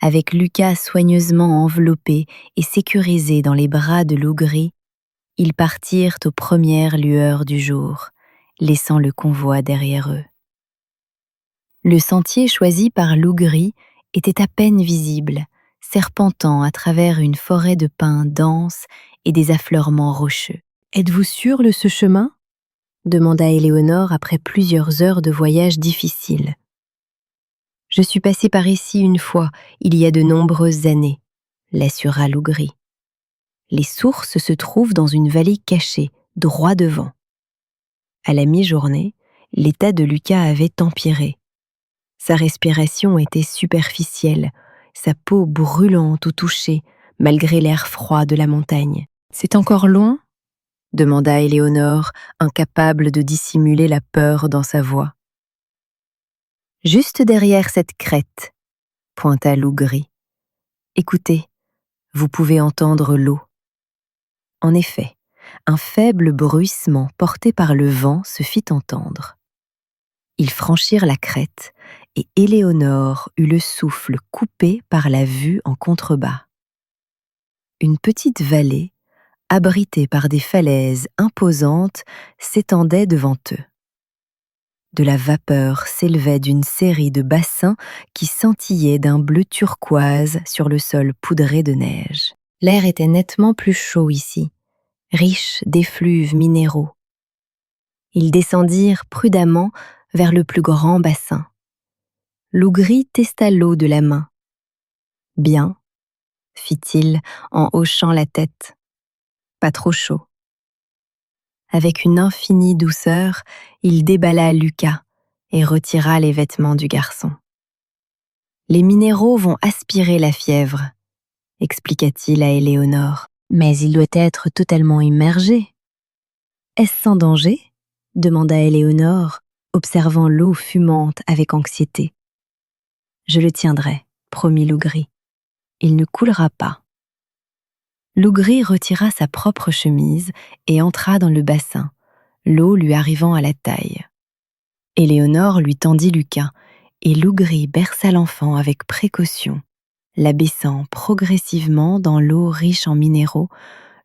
Avec Lucas soigneusement enveloppé et sécurisé dans les bras de Lougri, ils partirent aux premières lueurs du jour, laissant le convoi derrière eux. Le sentier choisi par Lougri était à peine visible, serpentant à travers une forêt de pins dense et des affleurements rocheux. « Êtes-vous sûr de ce chemin ?» demanda Éléonore après plusieurs heures de voyage difficile. « Je suis passée par ici une fois, il y a de nombreuses années, » l'assura Lougri. Les sources se trouvent dans une vallée cachée, droit devant. À la mi-journée, l'état de Lucas avait empiré. Sa respiration était superficielle, sa peau brûlante au toucher, malgré l'air froid de la montagne. « C'est encore loin ?» demanda Éléonore, incapable de dissimuler la peur dans sa voix. « Juste derrière cette crête, » pointa Loup Gris. « Écoutez, vous pouvez entendre l'eau. » En effet, un faible bruissement porté par le vent se fit entendre. Ils franchirent la crête et Éléonore eut le souffle coupé par la vue en contrebas. Une petite vallée, abritée par des falaises imposantes, s'étendait devant eux. De la vapeur s'élevait d'une série de bassins qui scintillaient d'un bleu turquoise sur le sol poudré de neige. L'air était nettement plus chaud ici, riche d'effluves minéraux. Ils descendirent prudemment vers le plus grand bassin. Loup Gris testa l'eau de la main. « Bien, » fit-il en hochant la tête. « Pas trop chaud. » Avec une infinie douceur, il déballa Lucas et retira les vêtements du garçon. « Les minéraux vont aspirer la fièvre, » expliqua-t-il à Éléonore. « Mais il doit être totalement immergé. »« Est-ce sans danger ?» demanda Éléonore, observant l'eau fumante avec anxiété. « Je le tiendrai, » promit Loup Gris. « Il ne coulera pas. » Loup Gris retira sa propre chemise et entra dans le bassin, l'eau lui arrivant à la taille. Éléonore lui tendit Lucas, et Loup Gris berça l'enfant avec précaution, l'abaissant progressivement dans l'eau riche en minéraux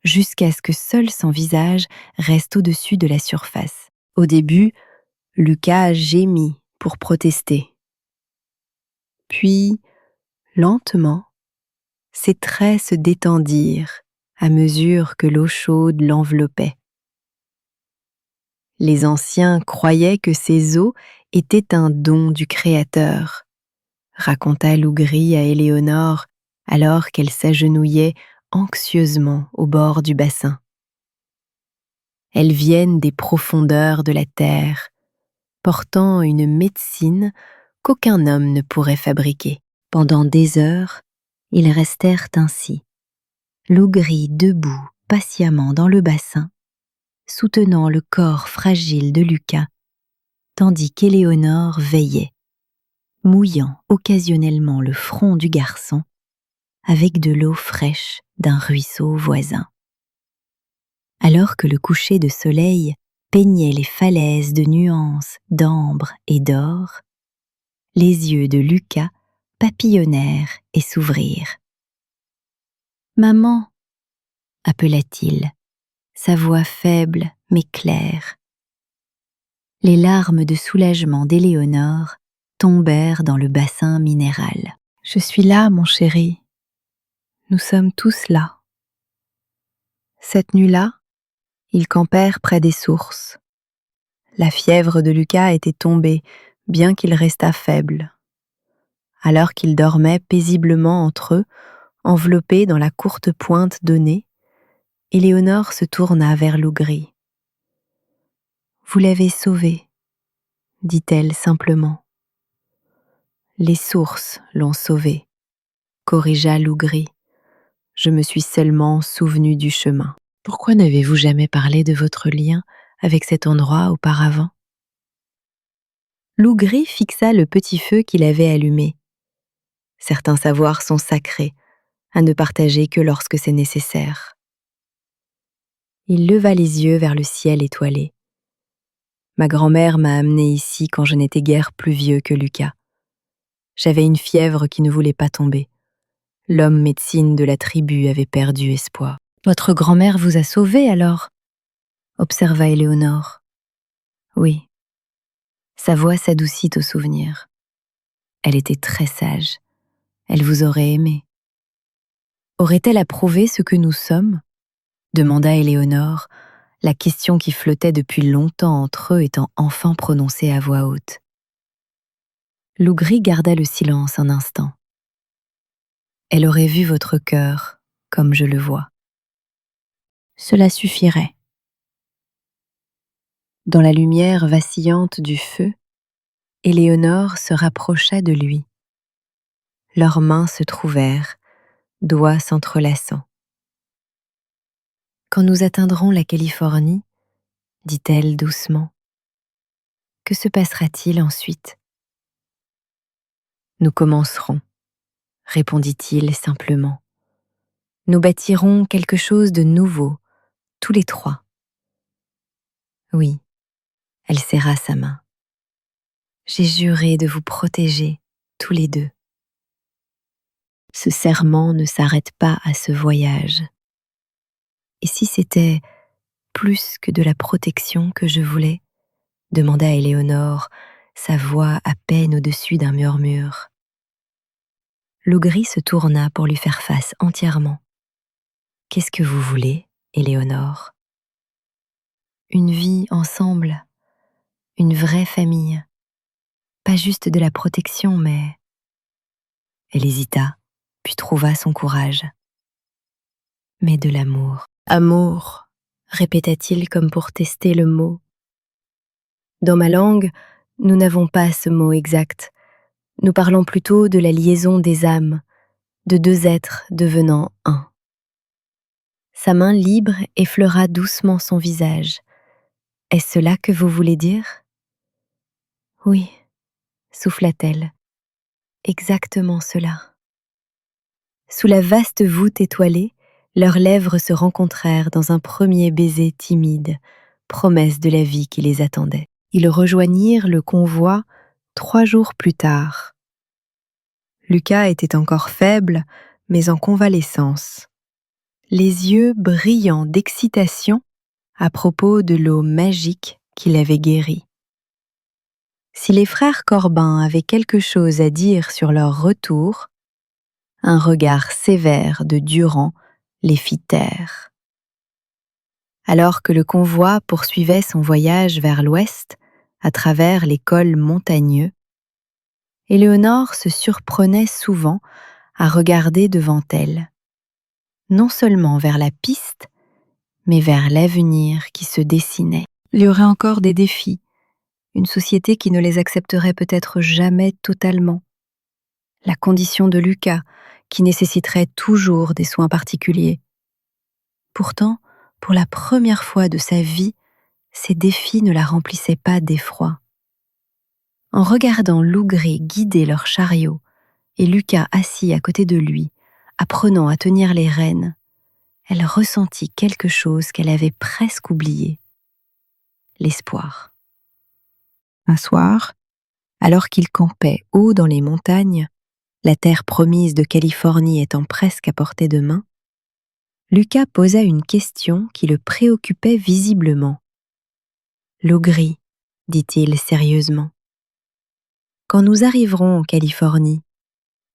jusqu'à ce que seul son visage reste au-dessus de la surface. Au début, Lucas gémit pour protester. Puis, lentement, ses traits se détendirent à mesure que l'eau chaude l'enveloppait. Les anciens croyaient que ces eaux étaient un don du Créateur, raconta Loup Gris à Éléonore alors qu'elle s'agenouillait anxieusement au bord du bassin. Elles viennent des profondeurs de la terre, portant une médecine qu'aucun homme ne pourrait fabriquer. Pendant des heures, ils restèrent ainsi, Loup Gris debout patiemment dans le bassin, soutenant le corps fragile de Lucas, tandis qu'Éléonore veillait, mouillant occasionnellement le front du garçon avec de l'eau fraîche d'un ruisseau voisin. Alors que le coucher de soleil peignait les falaises de nuances d'ambre et d'or, les yeux de Lucas papillonnèrent et s'ouvrirent. « Maman !» appela-t-il, sa voix faible mais claire. Les larmes de soulagement d'Éléonore tombèrent dans le bassin minéral. « Je suis là, mon chéri. Nous sommes tous là. » Cette nuit-là, ils campèrent près des sources. La fièvre de Lucas était tombée, bien qu'il restât faible. Alors qu'ils dormaient paisiblement entre eux, enveloppés dans la courte pointe donnée, Éléonore se tourna vers Loup Gris. « Vous l'avez sauvé, » dit-elle simplement. « Les sources l'ont sauvé, » corrigea Loup Gris. « Je me suis seulement souvenu du chemin. » Pourquoi n'avez-vous jamais parlé de votre lien avec cet endroit auparavant ? Loup Gris fixa le petit feu qu'il avait allumé. Certains savoirs sont sacrés, à ne partager que lorsque c'est nécessaire. Il leva les yeux vers le ciel étoilé. Ma grand-mère m'a amené ici quand je n'étais guère plus vieux que Lucas. J'avais une fièvre qui ne voulait pas tomber. L'homme médecine de la tribu avait perdu espoir. « Votre grand-mère vous a sauvé alors ?» observa Éléonore. « Oui. » Sa voix s'adoucit au souvenir. Elle était très sage. Elle vous aurait aimé. Aurait-elle approuvé ce que nous sommes ? demanda Éléonore, la question qui flottait depuis longtemps entre eux étant enfin prononcée à voix haute. Loup Gris garda le silence un instant. Elle aurait vu votre cœur, comme je le vois. Cela suffirait. Dans la lumière vacillante du feu, Éléonore se rapprocha de lui. Leurs mains se trouvèrent, doigts s'entrelaçant. « Quand nous atteindrons la Californie, dit-elle doucement, que se passera-t-il ensuite ? » Nous commencerons, répondit-il simplement. Nous bâtirons quelque chose de nouveau, tous les trois. Oui, elle serra sa main. J'ai juré de vous protéger, tous les deux. Ce serment ne s'arrête pas à ce voyage. Et si c'était plus que de la protection que je voulais ? Demanda Éléonore, sa voix à peine au-dessus d'un murmure. Laugris se tourna pour lui faire face entièrement. Qu'est-ce que vous voulez, Éléonore ? Une vie ensemble, une vraie famille. Pas juste de la protection, mais... Elle hésita, puis trouva son courage. Mais de l'amour. Amour, répéta-t-il comme pour tester le mot. Dans ma langue, nous n'avons pas ce mot exact. Nous parlons plutôt de la liaison des âmes, de deux êtres devenant un. Sa main libre effleura doucement son visage. Est-ce cela que vous voulez dire ? Oui, souffla-t-elle. Exactement cela. Sous la vaste voûte étoilée, leurs lèvres se rencontrèrent dans un premier baiser timide, promesse de la vie qui les attendait. Ils rejoignirent le convoi 3 jours plus tard. Lucas était encore faible, mais en convalescence. Les yeux brillants d'excitation à propos de l'eau magique qui l'avait guéri. Si les frères Corbin avaient quelque chose à dire sur leur retour, un regard sévère de Durand les fit taire. Alors que le convoi poursuivait son voyage vers l'ouest, à travers les cols montagneux, Éléonore se surprenait souvent à regarder devant elle, non seulement vers la piste, mais vers l'avenir qui se dessinait. Il y aurait encore des défis, une société qui ne les accepterait peut-être jamais totalement, la condition de Lucas qui nécessiterait toujours des soins particuliers. Pourtant, pour la première fois de sa vie, ces défis ne la remplissaient pas d'effroi. En regardant Laugris guider leur chariot et Lucas assis à côté de lui, apprenant à tenir les rênes, elle ressentit quelque chose qu'elle avait presque oublié. L'espoir. Un soir, alors qu'ils campaient haut dans les montagnes, la terre promise de Californie étant presque à portée de main, Lucas posa une question qui le préoccupait visiblement. « Laugris, dit-il sérieusement, quand nous arriverons en Californie,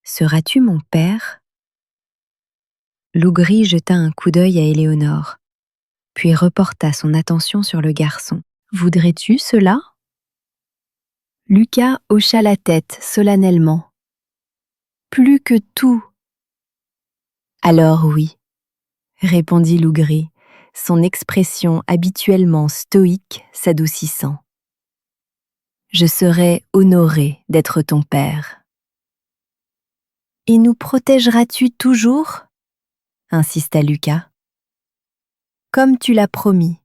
seras-tu mon père ?» Laugris jeta un coup d'œil à Éléonore, puis reporta son attention sur le garçon. « Voudrais-tu cela ?» Lucas hocha la tête solennellement. « Plus que tout !»« Alors oui, » répondit Laugris, son expression habituellement stoïque s'adoucissant. « Je serais honoré d'être ton père. »« Et nous protégeras-tu toujours ?» insista Lucas. « Comme tu l'as promis. »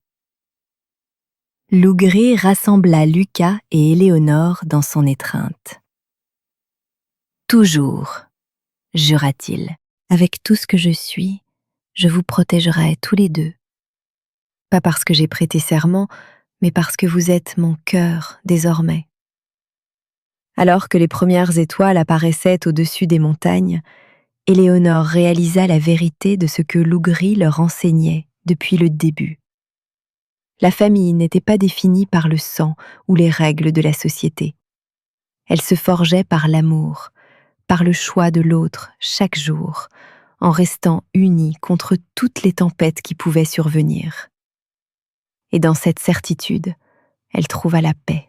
Laugris rassembla Lucas et Éléonore dans son étreinte. « Toujours, jura-t-il, avec tout ce que je suis, je vous protégerai tous les deux. Pas parce que j'ai prêté serment, mais parce que vous êtes mon cœur désormais. » Alors que les premières étoiles apparaissaient au-dessus des montagnes, Éléonore réalisa la vérité de ce que Laugris leur enseignait depuis le début. La famille n'était pas définie par le sang ou les règles de la société. Elle se forgeait par l'amour, par le choix de l'autre chaque jour, en restant unie contre toutes les tempêtes qui pouvaient survenir. Et dans cette certitude, elle trouva la paix.